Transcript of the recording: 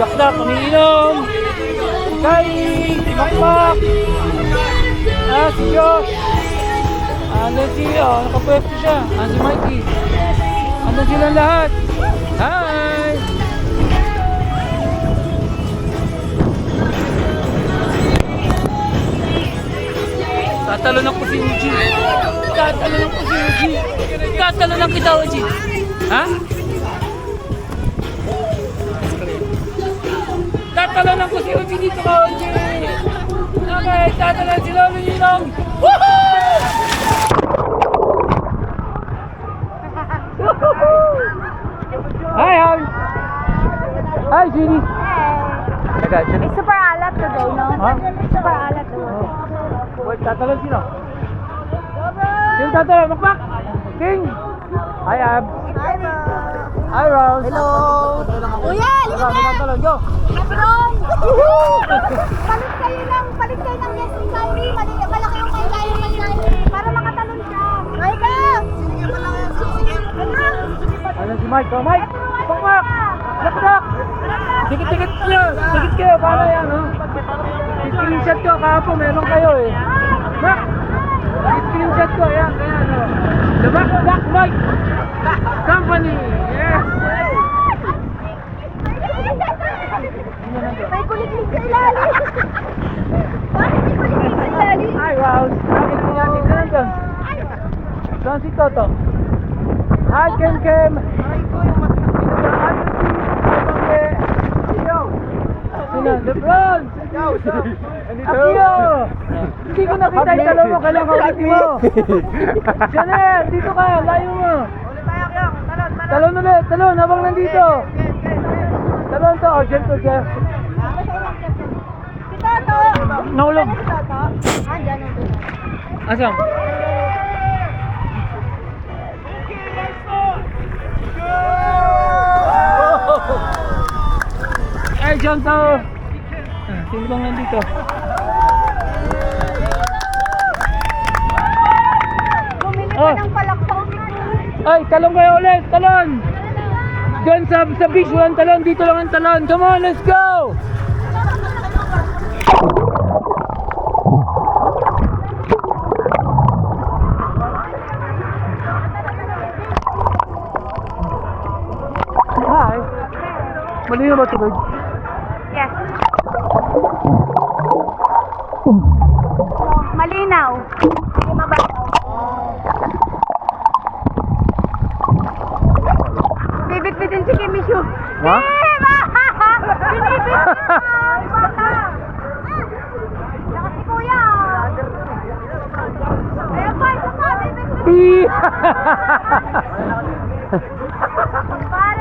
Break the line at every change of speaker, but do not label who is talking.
Dakdak, umiinom. Si Kai, si Makmak. Si Josh. Si, nakapwesto siya. Si Mikey. Andun silang lahat. Hi! Tatalo ko si Uji. Tatalo ko si Uji. Tatalo lang kita, Uji. Ha? Tatalo ko si Uji dito ka, Uji. Okay, tatalo si Lolo Ninong. Woohoo! Hi, hi. Hi, Jenny.
Hey. It's super alat today, no?
Huh?
Super alat today.
Wait, tatalo sino? Sino tatalo? Makmak? King? Hi, Ab.
Hi, Ma.
Hi, Rose.
Hello. Kuya, halika na.
Tatalo, go.
Patron. Palit kayo ng yes ni Kyrie. Malaki yung kay Kyrie. Para makatalon siya. Halika. Sige pa lang yan. Sige.
Ano si Mike? Oh, Mike! Makmak! Nakdak! Dikit-dikit nyo! Dikit kayo! Paano yan, no? Screenshot ko. Kahapon meron kayo, eh. Mak! Screenshot ko. Ayan, ayan, no? The Makdak Mike Company! Yes!
May kulit-lig sa ilalim. Bakit may kulit-lig sa ilalim?
Hi, Rouse! Bakit mo yan? Tingnan nandun. Saan si Toto? Hi, Kem Kem! Sino? Lebron! Akio! Hindi ko nakita yung talo mo, kailangan kaulitin mo! Janel, dito ka, layo mo! Talon ulit, talon, habang nandito! Talon to, urgent to, Jeff!
Si Toto.
Naulog!
Si Toto. Diyan ang
Asam? Ay, jump to! Sino bang nandito?
Bumili
Oh.
ka ng palakpak.
Ay, talon kayo ulit! Talon! Doon sa beach, walang talon. Dito lang ang talon. Come on, let's go! Hi! Malino ba tubig?
Yes. Malinaw. Hindi mababaw. Bibit-bitin si Kimi Shu.
Ha?
Binibit! Bata! Lakas si Kuya! Ayan pa, isa pa! Bibit-bitin!